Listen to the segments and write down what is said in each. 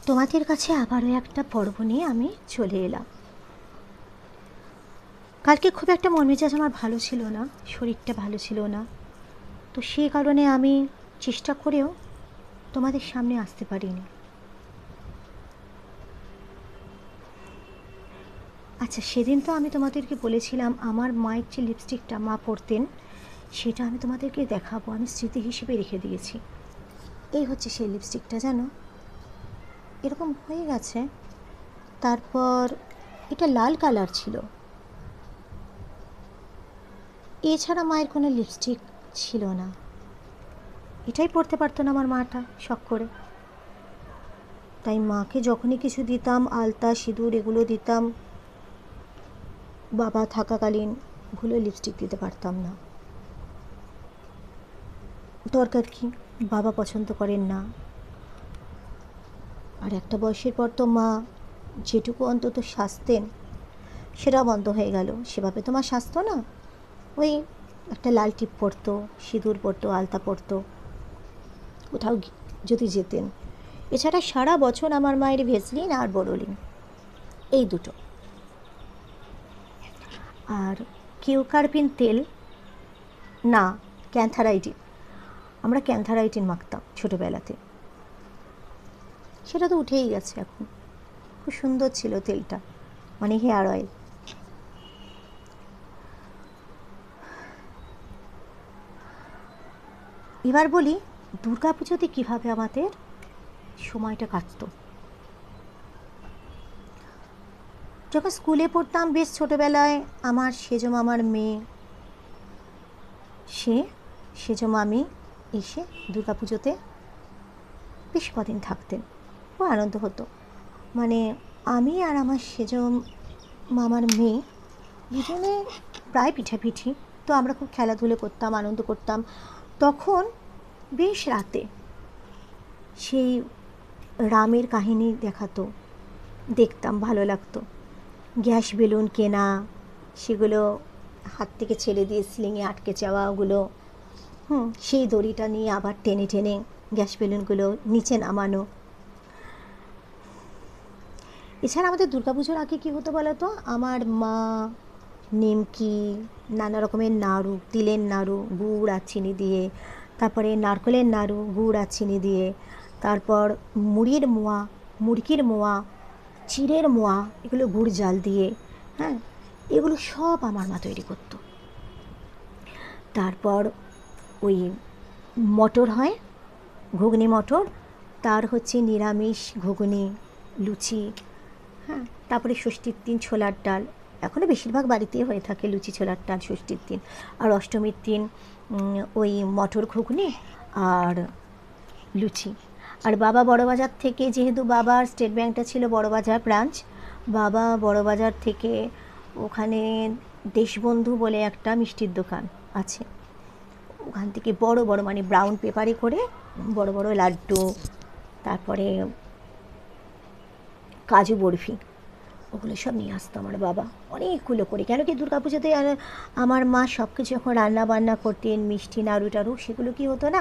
তোমাদের কাছে আবারও একটা পর্ব নিয়ে আমি চলে এলাম। কালকে খুব একটা মন মেজাজ আমার ভালো ছিল না, শরীরটা ভালো ছিল না, তো সেই কারণে আমি চেষ্টা করেও তোমাদের সামনে আসতে পারিনি। আচ্ছা, সেদিন তো আমি তোমাদেরকে বলেছিলাম আমার মায়ের যে লিপস্টিকটা মা পরতেন সেটা আমি তোমাদেরকে দেখাবো, আমি স্মৃতি হিসেবে রেখে দিয়েছি। এই হচ্ছে সেই লিপস্টিকটা, জানো এরকম হয়ে গেছে। তারপর এটা লাল কালার ছিল, এছাড়া মায়ের কোনো লিপস্টিক ছিল না। এটাই পরতে পারতো না আমার মাটা শখ করে, তাই মাকে যখনই কিছু দিতাম, আলতা সিঁদুর এগুলো দিতাম, বাবা থাকাকালীন ভুলে লিপস্টিক দিতে পারতাম না। দরকার কি, বাবা পছন্দ করেন না। আর একটা বয়সের পর তো মা যেটুকু অন্তত সাজতেন সেটা বন্ধ হয়ে গেল, সেভাবে তো মা সাজতো না। ওই একটা লাল টিপ পরতো, সিঁদুর পরতো, আলতা পরতো কোথাও যদি যেতেন। এছাড়া সারা বছর আমার মায়ের ভেসলিন আর বোরোলিন, এই দুটো। আর কিউকার্পিন তেল না, ক্যান্থারাইটিন, আমরা ক্যান্থারাইটিন মাখতাম ছোটোবেলাতে, সেটা তো উঠেই গেছে এখন। খুব সুন্দর ছিল তেলটা, মানে হেয়ার অয়েল। এবার বলি দুর্গা পুজোতে কীভাবে আমাদের সময়টা কাটত। যখন স্কুলে পড়তাম বেশ ছোটোবেলায়, আমার সেজো মামার মেয়ে, সেজো মামি এসে দুর্গা পুজোতে বেশ কদিন থাকতেন, খুব আনন্দ হতো। মানে আমি আর আমার সেজো মামার মেয়ে দুজনে প্রায় পিঠাপিঠি, তো আমরা খুব খেলাধুলো করতাম, আনন্দ করতাম। তখন বেশ রাতে সেই রামের কাহিনী দেখাতো, দেখতাম, ভালো লাগতো। গ্যাস বেলুন কেনা, সেগুলো হাত থেকে ছেড়ে দিয়ে স্লিংয়ে আটকে যাওয়া, ওগুলো সেই দড়িটা নিয়ে আবার টেনে টেনে গ্যাস বেলুনগুলো নিচে নামানো। এছাড়া আমাদের দুর্গাপুজোর আগে কী হতো বলো তো, আমার মা নিমকি, নানা রকমের নাড়ু, তিলের নাড়ু গুড় আর চিনি দিয়ে, তারপরে নারকেলের নাড়ু গুড় আর চিনি দিয়ে, তারপর মুড়ির মোয়া, মুড়কির মোয়া, চিড়ের মোয়া, এগুলো গুড় জাল দিয়ে, হ্যাঁ, এগুলো সব আমার মা তৈরি করতো। তারপর ওই মটর হয়, ঘুগনি মটর, তার হচ্ছে নিরামিষ ঘুগনি, লুচি, হ্যাঁ। তারপরে ষষ্ঠীর দিন ছোলার ডাল, এখনও বেশিরভাগ বাড়িতেই হয়ে থাকে লুচি ছোলার ডাল ষষ্ঠীর দিন। আর অষ্টমীর দিন ওই মটর ঘুগনি আর লুচি। আর বাবা বড়বাজার থেকে, যেহেতু বাবার স্টেট ব্যাঙ্কটা ছিল বড়বাজার ব্রাঞ্চ, বাবা বড়বাজার থেকে ওখানে দেশবন্ধু বলে একটা মিষ্টির দোকান আছে, ওখান থেকে বড় বড় মানে ব্রাউন পেপারে করে বড় বড় লাড্ডু, তারপরে কাজু বরফি, ওগুলো সব নিয়ে আসতো আমার বাবা অনেকগুলো করে। কেন কি দুর্গাপুজোতে আমার মা সব কিছু যখন রান্না বান্না করতেন, মিষ্টি নাড়ু টাড়ু, সেগুলো কি হতো না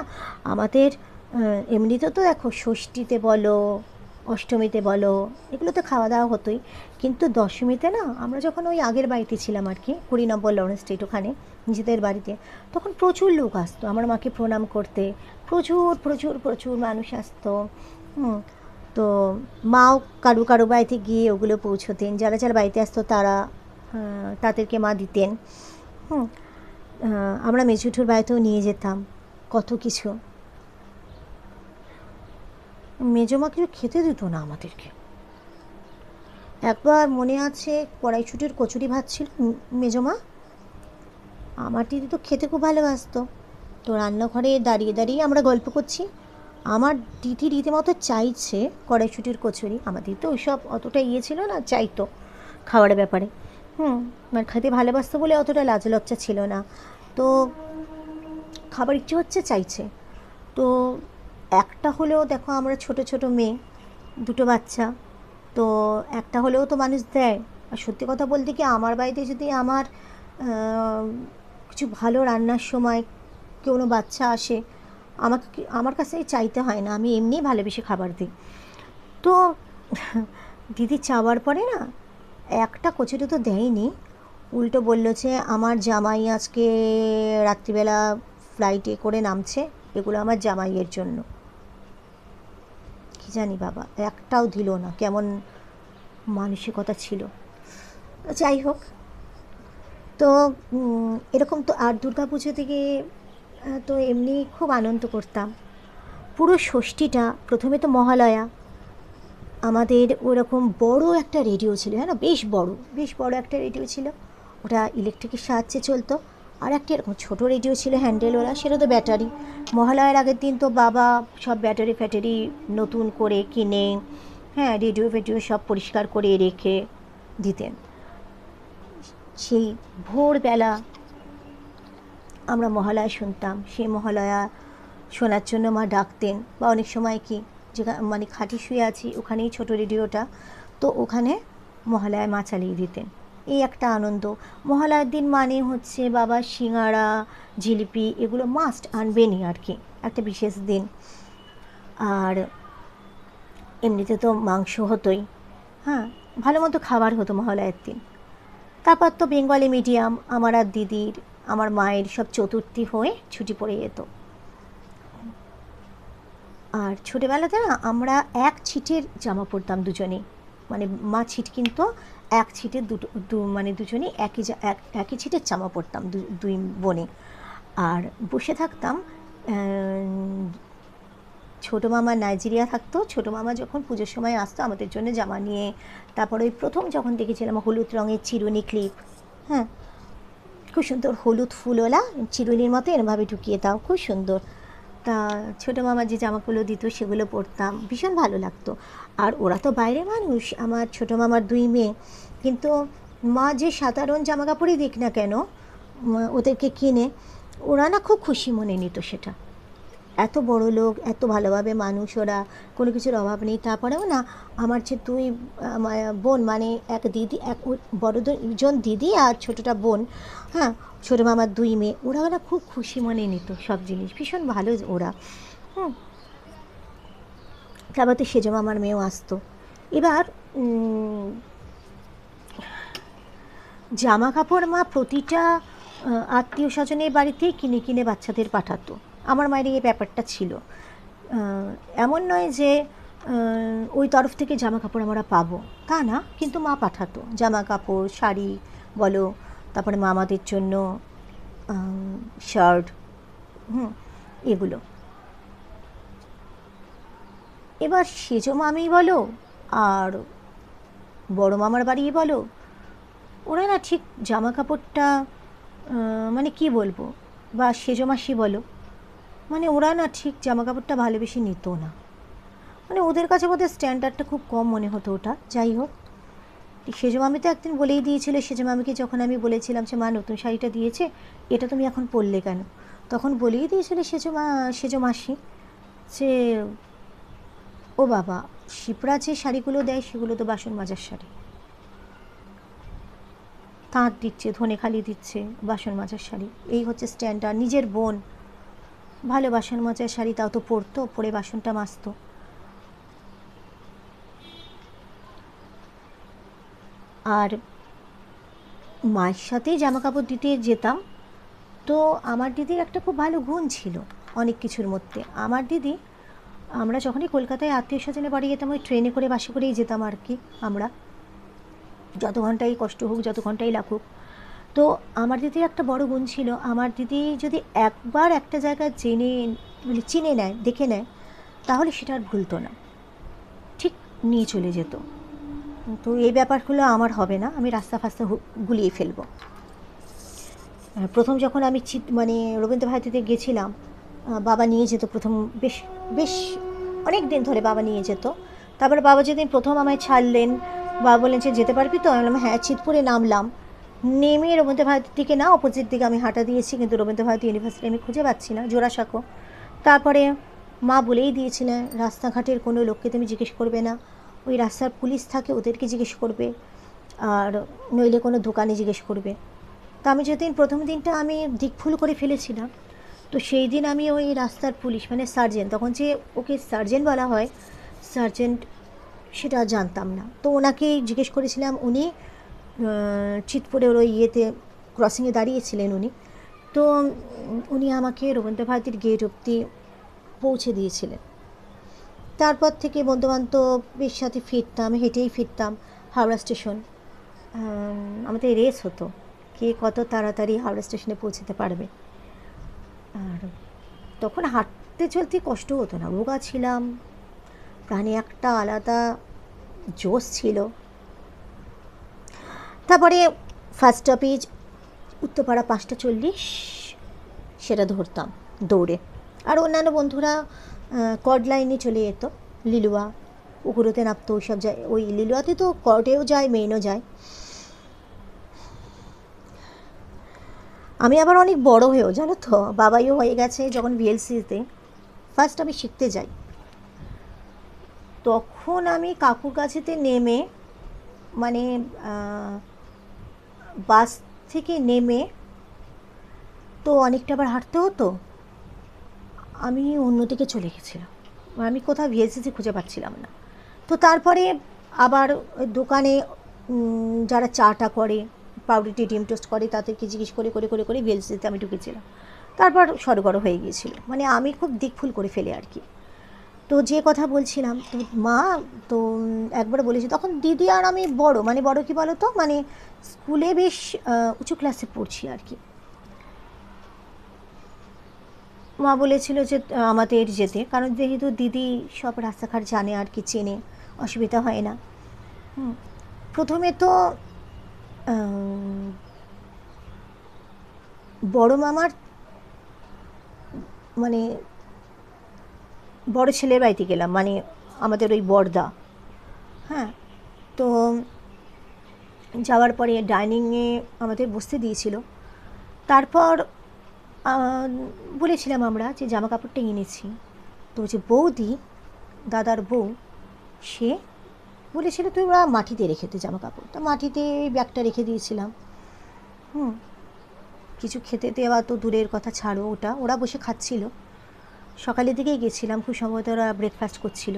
আমাদের এমনিতে তো দেখো ষষ্ঠীতে বলো, অষ্টমীতে বলো, এগুলো তো খাওয়া দাওয়া হতোই, কিন্তু দশমীতে না, আমরা যখন ওই আগের বাড়িতে ছিলাম আর কি, 20 নম্বর লরেন্স স্ট্রিট, ওখানে নিজেদের বাড়িতে, তখন প্রচুর লোক আসতো আমার মাকে প্রণাম করতে, প্রচুর প্রচুর প্রচুর মানুষ আসতো। তো মাও কারু কারু বাড়িতে গিয়ে ওগুলো পৌঁছতেন, যারা যারা বাড়িতে আসতো তারা তাদেরকে মা দিতেন। আমরা মেজুঠুর বাড়িতেও নিয়ে যেতাম কত কিছু। মেজো মা কিছু খেতে দিত না আমাদেরকে। একবার মনে আছে কড়াইশুঁটির কচুরি ভাত ছিল, মেজো মা, আমার দিদি তো খেতে খুব ভালোবাসতো, তো রান্নাঘরে দাঁড়িয়ে দাঁড়িয়ে আমরা গল্প করছি, আমার দিদি রীতিমতো চাইছে কড়াইশুঁটির কচুরি, আমার দিদি তো ওইসব অতটা ইয়ে ছিল না, চাইতো খাবারের ব্যাপারে, মানে খেতে ভালোবাসতো বলে অতটা লাজ লজ্জা ছিল না, তো খাবার ইচ্ছে হচ্ছে, চাইছে। তো একটা হলেও দেখো, আমরা ছোট ছোট মেয়ে, দুটো বাচ্চা, তো একটা হলেও তো মানুষ দেয়। আর সত্যি কথা বলতে কি, আমার বাড়িতে যদি আমার কিছু ভালো রান্নার সময় কোনো বাচ্চা আসে, আমাকে আমার কাছে চাইতে হয় না, আমি এমনিই ভালোবেসে খাবার দিই। তো দিদি চাওয়ার পরে না একটা কচুরি তো দেয়নি, উল্টো বললো যে আমার জামাই আজকে রাত্রিবেলা ফ্লাইটে করে নামছে, এগুলো আমার জামাইয়ের জন্য। কি জানি বাবা, একটাও দিল না, কেমন মানসিকতা ছিল। যাই হোক, তো এরকম তো। আর দুর্গা পুজো থেকে তো এমনি খুব আনন্দ করতাম পুরো ষষ্ঠীটা। প্রথমে তো মহালয়া, আমাদের ওরকম বড় একটা রেডিও ছিল, হ্যাঁ না, বেশ বড় একটা রেডিও ছিল, ওটা ইলেকট্রিকের সাহায্যে চলতো। আর একটা এরকম ছোটো রেডিও ছিল হ্যান্ডেলওয়ালা, সেটা তো ব্যাটারি। মহালয়ার আগের দিন তো বাবা সব ব্যাটারি ফ্যাটারি নতুন করে কিনে, হ্যাঁ, রেডিও ফেডিও সব পরিষ্কার করে রেখে দিতেন। সেই ভোরবেলা আমরা মহালয়া শুনতাম, সেই মহালয়া শোনার জন্য মা ডাকতেন। বা অনেক সময় কি, যেখানে মানে খাটে শুয়ে আছি ওখানেই ছোটো রেডিওটা, তো ওখানে মহালয়ায় মা চালিয়ে দিতেন। এই একটা আনন্দ। মহালয়ার দিন মানে হচ্ছে বাবা সিঙাড়া জিলিপি এগুলো মাস্ট আনবেনই আর কি, একটা বিশেষ দিন। আর এমনিতে তো মাংস হতোই, হ্যাঁ, ভালো মতো খাবার হতো মহালয়ার দিন। তারপর তো বেঙ্গলি মিডিয়াম, আমার আর দিদির, আমার মায়ের সব চতুর্থী হয়ে ছুটি পড়ে যেত। আর ছোটোবেলাতে না আমরা এক ছিটের জামা পরতাম দুজনেই, মানে মা ছিট কিনতো, এক ছিটে মানে দুজনেই একই ছিটের জামা পরতাম দুই বোনে। আর বসে থাকতাম, ছোটো মামা নাইজেরিয়া থাকতো, ছোটো মামা যখন পুজোর সময় আসতো আমাদের জন্য জামা নিয়ে। তারপর ওই প্রথম যখন দেখেছিলাম হলুদ রঙের চিরুনি ক্লিপ, হ্যাঁ, খুব সুন্দর হলুদ ফুলওয়ালা চিরুনির মতো এরমভাবে ঢুকিয়ে দাও, খুব সুন্দর। তা ছোটো মামা যে জামাগুলো দিত সেগুলো পরতাম, ভীষণ ভালো লাগতো। আর ওরা তো বাইরে মানুষ, আমার ছোটো মামার দুই মেয়ে, কিন্তু মা যে সাধারণ জামা কাপড়ই দিক না কেন ওদেরকে কিনে, ওরা না খুব খুশি মনে নিত সেটা। এত বড় লোক, এত ভালোভাবে মানুষ ওরা, কোনো কিছুর অভাব নেই। তারপরেও না আমার যে দুই বোন, মানে এক দিদি, এক বড় দুজন দিদি আর ছোটোটা বোন, হ্যাঁ, ছোটো মামার দুই মেয়ে, ওরা না খুব খুশি মনে নিত সব জিনিস, ভীষণ ভালো ওরা। তারপর তো সেজো মামার মেয়েও আসতো। এবার জামা কাপড় মা প্রতিটা আত্মীয় স্বজনের বাড়িতেই কিনে কিনে বাচ্চাদের পাঠাতো। আমার মায়ের এই ব্যাপারটা ছিল, এমন নয় যে ওই তরফ থেকে জামা কাপড় আমরা পাবো, তা না, কিন্তু মা পাঠাতো জামা কাপড়, শাড়ি বলো, তারপরে মামাদের জন্য শার্ট, এগুলো। এবার সেজো মামি বলো আর বড় মামার বাড়ি বলো, ওরা না ঠিক জামা কাপড়টা, মানে কি বলবো, বা সেজো মাসি বলো, মানে ওরা না ঠিক জামা কাপড়টা ভালোবেসে নিত না, মানে ওদের কাছে বোধহয় স্ট্যান্ডার্ডটা খুব কম মনে হতো ওটা। যাই হোক, সেজো মামি তো একদিন বলেই দিয়েছিল, সেজো মামিকে যখন আমি বলেছিলাম যে মা নতুন শাড়িটা দিয়েছে, এটা তুমি এখন পরলে কেন, তখন বলেই দিয়েছিল সেজো মাসি যে ও বাবা, শিপ্রা যে শাড়িগুলো দেয় সেগুলো তো বাসন মাজার শাড়ি, তাঁত দিচ্ছে, ধনেখালি দিচ্ছে, বাসন মাজার শাড়ি, এই হচ্ছে স্ট্যান্ডার্ড। নিজের বোন ভালো বাসন মাজার শাড়ি তাও তো পরতো, পরে বাসনটা মাজতো। আর মায়ের সাথেই জামা কাপড় দিতে যেতাম। তো আমার দিদির একটা খুব ভালো গুণ ছিল অনেক কিছুর মধ্যে। আমার দিদি, আমরা যখনই কলকাতায় আত্মীয় স্বজনের বাড়ি যেতাম, ওই ট্রেনে করে বাসে করেই যেতাম আর কি, আমরা যত ঘন্টাই কষ্ট হোক, যত ঘন্টাই লাগুক। তো আমার দিদির একটা বড় গুণ ছিল, আমার দিদি যদি একবার একটা জায়গা মানে চিনে নেয়, দেখে নেয়, তাহলে সেটা আর ভুলতো না, ঠিক নিয়ে চলে যেত। তো এই ব্যাপারগুলো আমার হবে না, আমি রাস্তা ফাস্তা গুলিয়ে ফেলবো। প্রথম যখন আমি মানে রবীন্দ্র ভারতীতে গেছিলাম, বাবা নিয়ে যেত প্রথম, বেশ বেশ অনেক দিন ধরে বাবা নিয়ে যেত। তারপরে বাবা যেদিন প্রথম আমায় ছাড়লেন, বাবা বললেন যে যেতে পারবি তো, আমি বললাম হ্যাঁ। চিতপুরে নামলাম, নেমে রবীন্দ্র ভারতীর দিকে না, অপোজিট দিকে আমি হাঁটা দিয়েছি, কিন্তু রবীন্দ্র ভারতী ইউনিভার্সিটি আমি খুঁজে পাচ্ছি না, জোড়াসাঁকো। তারপরে মা বলেই দিয়েছিলেন রাস্তাঘাটের কোনো লোককে তুমি জিজ্ঞেস করবে না, ওই রাস্তার পুলিশ থাকে ওদেরকে জিজ্ঞেস করবে, আর নইলে কোনো দোকানে জিজ্ঞেস করবে। তা আমি যেদিন প্রথম দিনটা আমি দিকভুল করে ফেলেছিলাম, তো সেই দিন আমি ওই রাস্তার পুলিশ, মানে সার্জেন্ট, তখন যে ওকে সার্জেন্ট বলা হয়, সার্জেন্ট সেটা জানতাম না। তো ওনাকেই জিজ্ঞেস করেছিলাম, উনি চিতপুরের ওই ইয়েতে ক্রসিংয়ে দাঁড়িয়েছিলেন উনি। তো উনি আমাকে রবীন্দ্রভারতীর গেট অবধি পৌঁছে দিয়েছিলেন। তারপর থেকে বন্ধুবান্ধবের সাথে ফিরতাম, হেঁটেই ফিরতাম হাওড়া স্টেশন। আমাদের রেস হতো কে কত তাড়াতাড়ি হাওড়া স্টেশনে পৌঁছতে পারবে। আর তখন হাঁটতে চলতে কষ্ট হতো না, রোগা ছিলাম, প্রাণে একটা আলাদা জোশ ছিল। তারপরে ফার্স্ট স্টপেজ উত্তরপাড়া 5:40, সেটা ধরতাম দৌড়ে। আর অন্যান্য বন্ধুরা কর্ড লাইনে চলে যেত, লিলুয়া উগুরোতে নামতো, ওই সব যায়। ওই লিলুয়াতে তো কর্ডেও যায়, মেইনও যায়। আমি আবার অনেক বড় হয়েও, জানো তো, বাবাইও হয়ে গেছে যখন ভিএলসিতে ফার্স্ট আমি শিখতে যাই, তখন আমি কাকুর কাছেতে নেমে, মানে বাস থেকে নেমে তো অনেকটা আবার হাঁটতে হতো, আমি অন্যদিকে চলে গেছিলাম, আমি কোথাও ভিএলসিসি খুঁজে পাচ্ছিলাম না। তো তারপরে আবার দোকানে যারা চাটা করে, পাউরুটি ডিম টোস্ট করে, তাদেরকে জিজ্ঞেস করে করে করে করে ভিএলসিসিতে আমি ঢুকেছিলাম। তারপর সড়গড় হয়ে গিয়েছিল, মানে আমি খুব দিকফুল করে ফেলে আর কি। তো যে কথা বলছিলাম, তো মা তো একবার বলেছে, তখন দিদি আর আমি বড়, মানে বড় কি বলো তো, মানে স্কুলে বেশ উঁচু ক্লাসে পড়ছি আর কি। মা বলেছিল যে আমাদের যেতে, কারণ যেহেতু দিদি সব রাস্তাঘাট জানে আর কি, চেনে, অসুবিধা হয় না। প্রথমে তো বড় মামার, মানে বড় ছেলের বাড়িতে গেলাম, মানে আমাদের ওই বড়দা। হ্যাঁ, তো যাওয়ার পরে ডাইনিংয়ে আমাদের বসতে দিয়েছিল। তারপর বলেছিলাম আমরা যে জামা কাপড়টা এনেছি। তো যে বৌদি, দাদার বউ, সে বলেছিল তুই ওরা মাটিতে রেখে দে জামা কাপড়। তো মাটিতে ব্যাগটা রেখে দিয়েছিলাম। কিছু খেতে দেওয়া তো দূরের কথা, ছাড়ো ওটা, ওরা বসে খাচ্ছিল। সকালের দিকেই গেছিলাম, খুব সম্ভবত ওরা ব্রেকফাস্ট করছিল,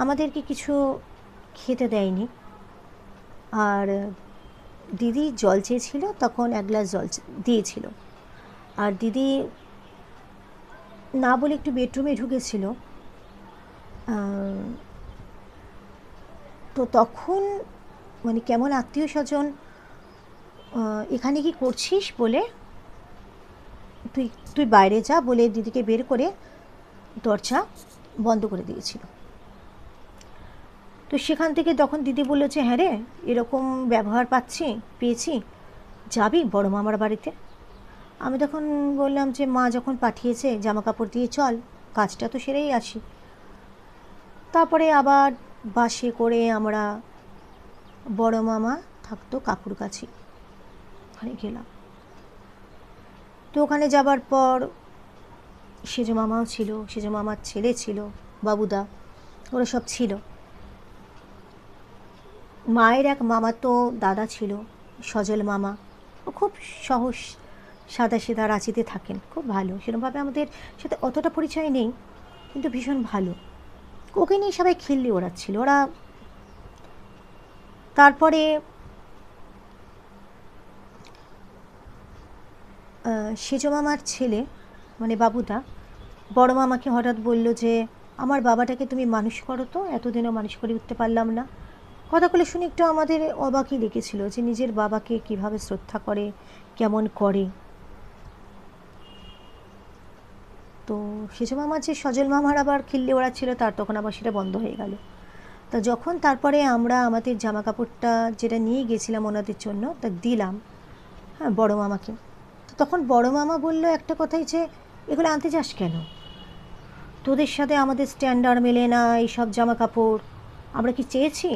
আমাদেরকে কিছু খেতে দেয়নি। আর দিদি জল চেয়েছিল, তখন 1 গ্লাস জল দিয়েছিল। আর দিদি না বলে একটু বেডরুমে ঢুকেছিল। তো তখন মানে কেমন আত্মীয় স্বজন, এখানে কি করছিস বলে, তুই তুই বাইরে যা বলে দিদিকে বের করে দরজা বন্ধ করে দিয়েছিল। তো সেখান থেকে তখন দিদি বললো যে হ্যাঁ রে, এরকম ব্যবহার পেয়েছি, যাবি বড় মামার বাড়িতে। আমি তখন বললাম যে মা যখন পাঠিয়েছে জামা কাপড় দিয়ে চল, কাজটা তো সেরেই আসি। তারপরে আবার বাসে করে আমরা, বড় মামা থাকতো কাকুর কাছে, ওখানে গেলাম। তো ওখানে যাবার পর সেজো মামাও ছিল, সেজো মামার ছেলে ছিল, বাবুদা, ওরা সব ছিল। মায়ের এক মামাতো দাদা ছিল, সজল মামা, ও খুব সহজ সাদা সিধা রাঁচিতে থাকেন, খুব ভালো, সেরকমভাবে আমাদের সাথে অতটা পরিচয় নেই, কিন্তু ভীষণ ভালো। ওকে নিয়ে সবাই খিল্লি ওড়াচ্ছিল ওরা। তারপরে সেজো মামার ছেলে, মানে বাবুদা, বড় মামাকে হঠাৎ বলল যে আমার বাবাটাকে তুমি মানুষ করো তো, এতদিনও মানুষ করে উঠতে পারলাম না। কথাগুলো শুনে একটু আমাদের অবাকই লেগেছিল যে নিজের বাবাকে কিভাবে শ্রদ্ধা করে, কেমন করে। তো সেজো মামার যে সজল মামার আবার খিল্লি ওড়াচ্ছিল, তার তখন আবার সেটা বন্ধ হয়ে গেল। তা যখন তারপরে আমরা আমাদের জামা কাপড়টা যেটা নিয়ে গেছিলাম ওনাদের জন্য, তা দিলাম, হ্যাঁ, বড় মামাকে। তো তখন বড় মামা বলল একটা কথাই, যে এগুলো আনতে যাস কেন, তোদের সাথে আমাদের স্ট্যান্ডার্ড মেলে না এইসব জামা কাপড়। আমরা কি চেয়েছি,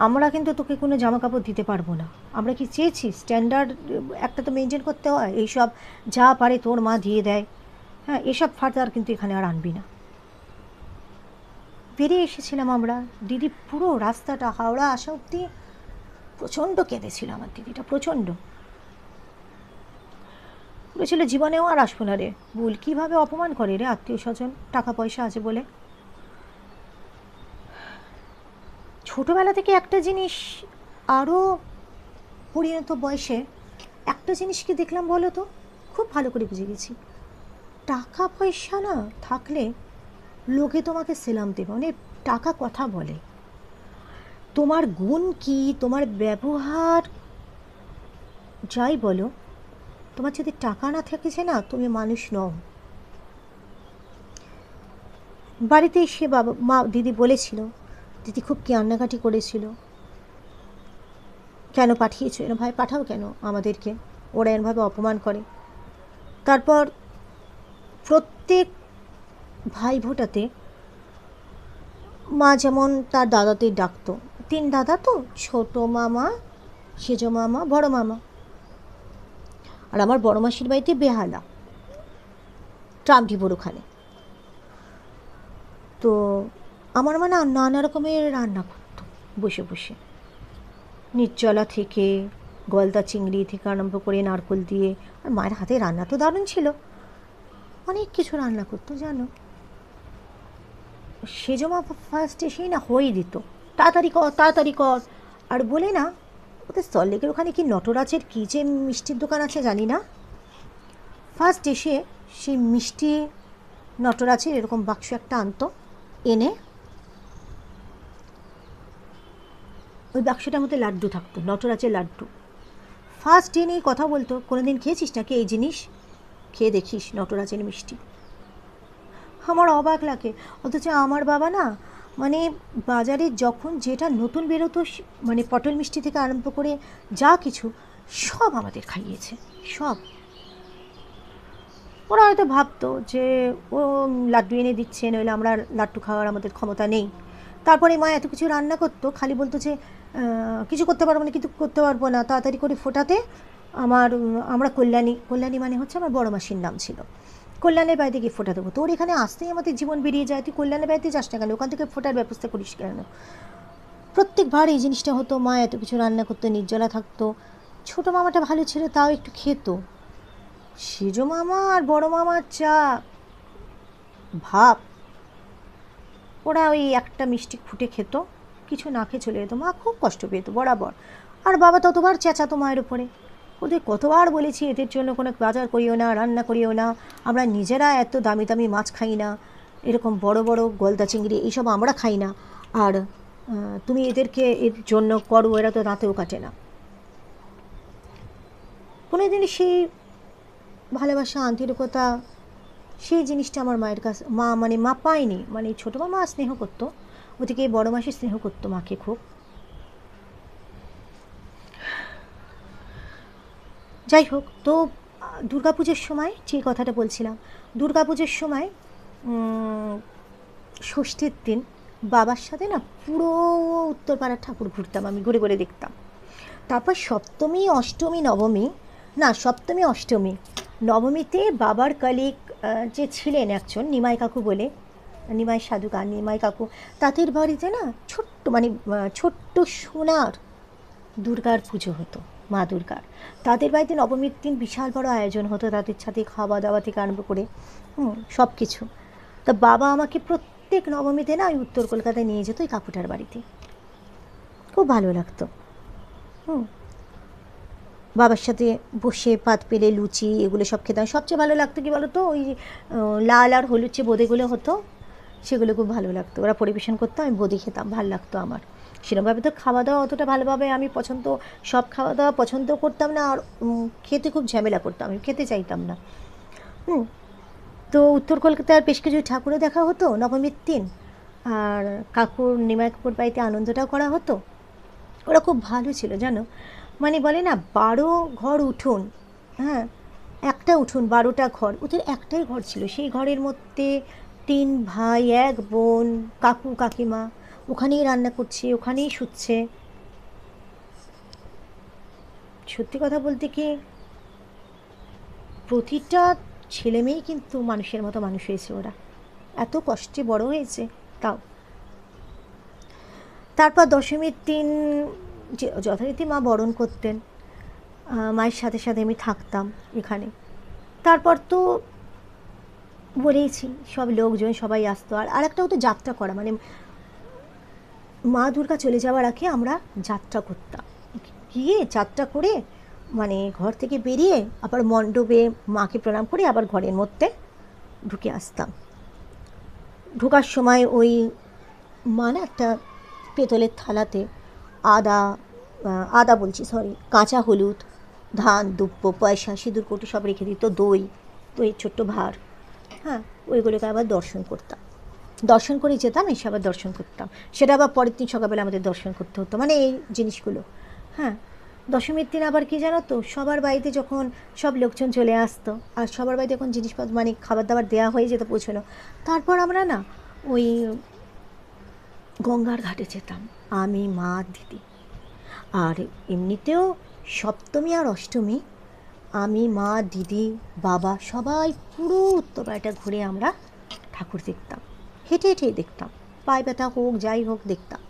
আমরা কিন্তু তোকে কোনো জামা কাপড় দিতে পারবো না। আমরা কি চেয়েছি, স্ট্যান্ডার্ড একটা তো মেনটেন করতে হয়, এইসব যা পারে তোর মা দিয়ে দেয়, হ্যাঁ, এসব ফার্দার কিন্তু এখানে আর আনবি না। বেরিয়ে এসেছিলাম আমরা। দিদি পুরো রাস্তাটা হাওড়া আসা অবধি প্রচণ্ড কেঁদেছিল আমার দিদিটা, প্রচণ্ড বলেছিল জীবনেও আর আসবো না রে, বল কীভাবে অপমান করে রে আত্মীয় স্বজন, টাকা পয়সা আছে বলে। ছোটোবেলা থেকে একটা জিনিস, আরও পরিণত বয়সে একটা জিনিসকে দেখলাম, বলো তো, খুব ভালো করে বুঝে গেছি। টাকা পয়সা না থাকলে লোকে তোমাকে সেলাম দেবে, মানে টাকা কথা বলে। তোমার গুণ কি, তোমার ব্যবহার যাই বলো, তোমার যদি টাকা না থেকেছে না, তুমি মানুষ নও। বাড়িতে এসে বাবা মা দিদি বলেছিল, দিদি খুব কান্নাকাটি করেছিল, কেন পাঠিয়েছো, এরম ভাই পাঠাও কেন আমাদেরকে, ওরা এরমভাবে অপমান করে। তারপর প্রত্যেক ভাই ভোটাতে মা যেমন তার দাদাদের ডাকতো, 3 দাদা তো, ছোটো মামা, সেজো মামা, বড় মামা। আর আমার বড় মাসির বাড়িতে বেহালা, ট্রামটিপুর ওখানে। তো আমার মা না নানা রকমের রান্না করতো বসে বসে, নির্জলা থেকে গলদা চিংড়ি থেকে আরম্ভ করে নারকোল দিয়ে। আর মায়ের হাতে রান্না তো দারুণ ছিল, অনেক কিছু রান্না করতো জানো। সেজো মা ফার্স্ট এসেই না হয়েই দিত, তাড়াতাড়ি কর তাড়াতাড়ি কর। আর বলে না, ওদের সল্টলেকের ওখানে কি নটরাজের কী যে মিষ্টির দোকান আছে জানি না, ফার্স্ট এসে সেই মিষ্টি নটরাজের এরকম বাক্স একটা আনতো, এনে ওই বাক্সটার মধ্যে লাড্ডু থাকতো, নটরাজের লাড্ডু। ফার্স্ট এনে কথা বলতো, কোনো দিন খেয়েছিস নাকি এই জিনিস, খেয়ে দেখিস নটরাজের মিষ্টি। আমার অবাক লাগে। অথচ আমার বাবা না, মানে বাজারে যখন যেটা নতুন বেরোতো, মানে পটল মিষ্টি থেকে আরম্ভ করে যা কিছু, সব আমাদের খাইয়েছে, সব। ওরা হয়তো ভাবতো যে ও লাড্ডু এনে দিচ্ছে, নইলে আমরা লাড্ডু খাওয়ার আমাদের ক্ষমতা নেই। তারপরে মা এত কিছু রান্না করতো, খালি বলতো যে কিছু করতে পারবো না, কিন্তু করতে পারবো না, তাড়াতাড়ি করে ফোটাতে। আমরা কল্যাণী মানে হচ্ছে আমার বড় মাসির নাম ছিল, কল্যাণের বাড়িতে গিয়ে ফোটা দেবো। তোর এখানে আসতেই আমাদের জীবন বেরিয়ে যায়, তুই কল্যাণের বাড়িতে যাস না কেন, ওখান থেকে ফোটার ব্যবস্থা করিস কেন। প্রত্যেকবার এই জিনিসটা হতো, মা এত কিছু রান্না করতো, নির্জলা থাকতো। ছোটো মামাটা ভালো ছিল, তাও একটু খেত। সেজো মামা আর বড় মামার যা ভাব, ওরা ওই একটা মিষ্টি ফুটে খেত, কিছু না খেয়ে চলে যেত। মা খুব কষ্ট পেত বরাবর। আর বাবা ততবার চেঁচাতো মায়ের উপরে। ওদের কতবার বলেছি এদের জন্য কোনো বাজার করিও না, রান্না করিও না, আমরা নিজেরা এত দামি দামি মাছ খাই না, এরকম বড় বড় গলদা চিংড়ি এইসব আমরা খাই না, আর তুমি এদেরকে এর জন্য করো, এরা তো রাতেও কাটে না। কোনো দিন সেই ভালোবাসা, আন্তরিকতা, সেই জিনিসটা আমার মায়ের কাছে মা পায়নি। মানে ছোটো মা স্নেহ করতো, ওদিকে বড় মাসি স্নেহ করতো মাকে খুব। যাই হোক, তো দুর্গাপুজোর সময় যে কথাটা বলছিলাম, দুর্গাপুজোর সময় ষষ্ঠীর দিন বাবার সাথে না পুরো উত্তরপাড়ার ঠাকুর ঘুরতাম, আমি ঘুরে ঘুরে দেখতাম। তারপর সপ্তমী অষ্টমী নবমী, না সপ্তমী অষ্টমী, নবমীতে বাবার কলিগ যে ছিলেন একজন নিমাই কাকু বলে, নিমাই সাধুকা নিমাই কাকু, তাদের বাড়িতে না ছোট্ট, মানে ছোট্ট সোনার দুর্গার পুজো হতো, মা দুর্গার। তাদের বাড়িতে নবমীর দিন বিশাল বড় আয়োজন হতো, তাদের সাথে খাওয়া দাওয়া থেকে আরম্ভ করে সব কিছু। তা বাবা আমাকে প্রত্যেক নবমীতে না ওই উত্তর কলকাতায় নিয়ে যেত ওই কাকুটার বাড়িতে, খুব ভালো লাগতো। বাবার সাথে বসে পাত পেলে লুচি এগুলো সব খেতাম। সবচেয়ে ভালো লাগতো কী বলো তো, ওই লাল আর হলুদ যে বোঁদেগুলো হতো, সেগুলো খুব ভালো লাগতো। ওরা পরিবেশন করতো, আমি বোঁদে খেতাম, ভালো লাগতো আমার। সেরকমভাবে তো খাওয়া দাওয়া অতটা ভালোভাবে আমি সব খাওয়া দাওয়া পছন্দ করতাম না, আর খেতে খুব ঝামেলা করতাম, আমি খেতে চাইতাম না। তো উত্তর কলকাতার বেশ কিছু ঠাকুরও দেখা হতো নবমীর দিন, আর নিমাই কাকুর বাড়িতে আনন্দটাও করা হতো। ওরা খুব ভালো ছিল জানো, মানে বলে না 12 ঘর উঠোন, হ্যাঁ, একটা উঠোন 12টা ঘর, ওদের একটাই ঘর ছিল, সেই ঘরের মধ্যে 3 ভাই 1 বোন, কাকু কাকিমা ওখানেই রান্না করছে, ওখানেই শুচ্ছে। সত্যি কথা বলতে কি, প্রতিটা ছেলে মেয়েই কিন্তু মানুষের মতো মানুষ হয়েছে, ওরা এত কষ্টে বড় হয়েছে তাও। তারপর দশমীর দিন যথারীতি মা বরণ করতেন, মায়ের সাথে সাথে আমি থাকতাম এখানে। তারপর তো বলেইছি সব লোকজন সবাই আসতো। আর আরেকটা হতো যাত্রা করা, মানে মা দুর্গা চলে যাওয়ার আগে আমরা যাত্রা করতাম, গিয়ে যাত্রা করে মানে ঘর থেকে বেরিয়ে আবার মণ্ডপে মাকে প্রণাম করে আবার ঘরের মধ্যে ঢুকে আসতাম। ঢোকার সময় ওই মা না একটা পেতলের থালাতে আদা বলছি সরি, কাঁচা হলুদ, ধান, দুব্য, পয়সা, সিঁদুর কৌটো সব রেখে দিত, দইয়ের ছোট্ট ভাঁড়, হ্যাঁ, ওইগুলোকে আবার দর্শন করতাম। দর্শন করে যেতাম, এসে আবার দর্শন করতাম, সেটা আবার পরের দিন সকালবেলা আমাদের দর্শন করতে হতো, মানে এই জিনিসগুলো। হ্যাঁ, দশমীর দিন আবার কি জানো তো, সবার বাড়িতে যখন সব লোকজন চলে আসতো আর সবার বাড়িতে যখন জিনিসপত্র মানে খাবার দাবার দেওয়া হয়ে যেত, পৌঁছানো, তারপর আমরা না ওই গঙ্গার ঘাটে যেতাম, আমি, মা, দিদি। আর এমনিতেও সপ্তমী আর অষ্টমী আমি, মা, দিদি, বাবা সবাই পুরো উত্তরপাড়াটা ঘুরে আমরা ঠাকুর দেখতাম, হেঁটে হেঁটেই দেখতাম, পায়ে ব্যথা হোক যাই হোক দেখতাম।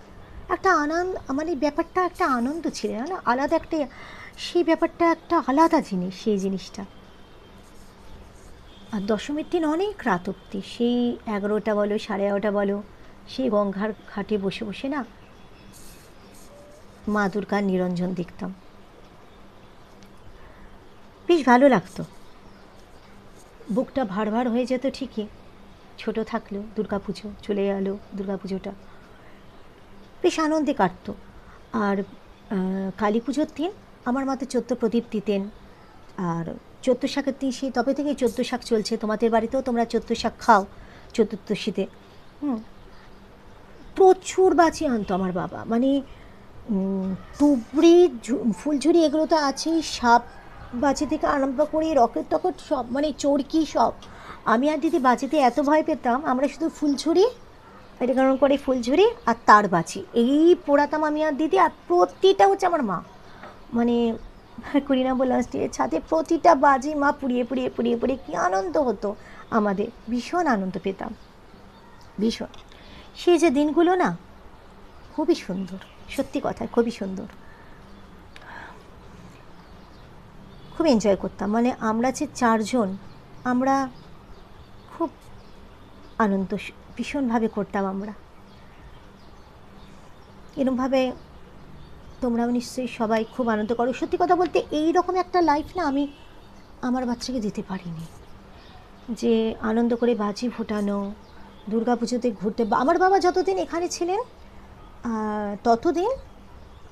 একটা আনন্দ, মানে ব্যাপারটা একটা আনন্দ ছিল না, আলাদা একটা, সেই ব্যাপারটা একটা আলাদা জিনিস, সেই জিনিসটা। আর দশমীর দিন অনেক রাত অবধি, সেই 11টা বলো 11:30 বলো, সেই গঙ্গার ঘাটে বসে বসে না মা দুর্গার নিরঞ্জন দেখতাম, বেশ ভালো লাগতো। বুকটা ভার ভার হয়ে যেত ঠিকই, ছোট থাকলেও দুর্গাপুজো চলে গেলো, দুর্গাপুজোটা বেশ আনন্দে কাটতো। আর কালী পুজোর দিন আমার মাতে 14 প্রদীপ দিতেন। আর 14 শাকের দিন, সেই তবে থেকেই 14 শাক চলছে, তোমাদের বাড়িতেও তোমরা 14 শাক খাও চতুর্দশীতে। প্রচুর বাজি আনতো আমার বাবা, মানে তুবড়ি, ফুলঝুরি, এগুলো তো আছেই, সাপ বাজি থেকে আরম্ভ করে রকেট টকেট সব, মানে চরকি সব। আমি আর দিদি বাজিতে এত ভয় পেতাম, আমরা শুধু ফুলঝুরি, এটা কারণ করে ফুলঝুরি আর তার বাজি এই পোড়াতাম আমি আর দিদি। আর প্রতিটা হচ্ছে আমার মা, মানে করিনা বললাম স্টিলের ছাদে প্রতিটা বাজি মা পুড়িয়ে পুড়িয়ে পুড়িয়ে পুড়িয়ে, কী আনন্দ হতো আমাদের, ভীষণ আনন্দ পেতাম, ভীষণ। সেই যে দিনগুলো না খুবই সুন্দর, সত্যি কথা খুবই সুন্দর, খুব এনজয় করতাম। মানে আমরা যে 4 জন, আমরা খুব আনন্দ ভীষণভাবে করতাম আমরা। এরকমভাবে তোমরাও নিশ্চয়ই সবাই খুব আনন্দ করো। সত্যি কথা বলতে এই রকম একটা লাইফ না আমি আমার বাচ্চাকে দিতে পারিনি, যে আনন্দ করে বাজি ফোটানো, দুর্গা পুজোতে ঘুরতে। আমার বাবা যতদিন এখানে ছিলেন ততদিন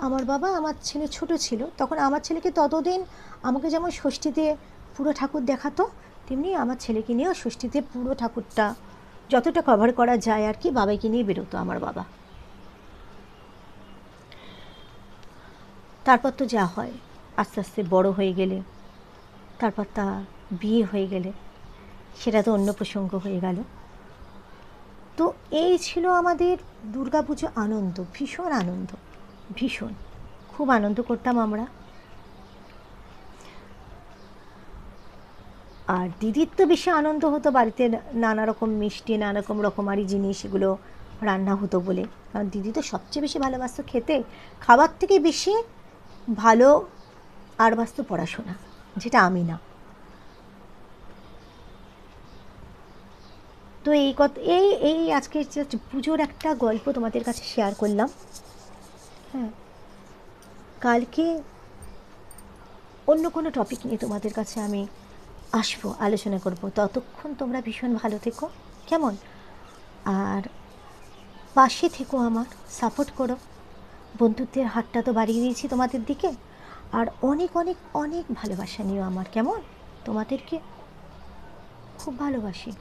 আমার বাবা, আমার ছেলে ছোট ছিল তখন, আমার ছেলেকে ততদিন আমাকে যেমন ষষ্ঠীতে পুরো ঠাকুর দেখাতো, তেমনি আমার ছেলেকে নিয়েও ষষ্ঠীতে পুরো ঠাকুরটা যতটা কভার করা যায় আর কি বাবাইকে নিয়ে বেরোতো আমার বাবা। তারপর তো যা হয়, আস্তে আস্তে বড় হয়ে গেলে, তারপর তা বিয়ে হয়ে গেলে, সেটা তো অন্য প্রসঙ্গ হয়ে গেল। তো এই ছিল আমাদের দুর্গাপুজো আনন্দ, ভীষণ আনন্দ, ভীষণ, খুব আনন্দ করতাম আমরা। আর দিদির তো বেশি আনন্দ হতো, বাড়িতে নানা রকম মিষ্টি, নানা রকম রকমারি জিনিস এগুলো রান্না হতো বলে, কারণ দিদি তো সবচেয়ে বেশি ভালোবাসতো খেতে, খাবার থেকে বেশি ভালো আর বাসতো পড়াশোনা, যেটা আমি না। তো এই কথা, এই আজকে জাস্ট পুজোর একটা গল্প তোমাদের কাছে শেয়ার করলাম। হ্যাঁ, কালকে অন্য কোনো টপিক নিয়ে তোমাদের কাছে আমি আসবো, আলোচনা করব। ততক্ষণ তোমরা ভীষণ ভালো থেকো, কেমন? আর পাশে থেকো, আমার সাপোর্ট করো, বন্ধুত্বের হাতটা তো বাড়িয়ে দিয়েছি তোমাদের দিকে। আর অনেক অনেক অনেক ভালোবাসা নিও আমার, কেমন? তোমাদেরকে খুব ভালোবাসি।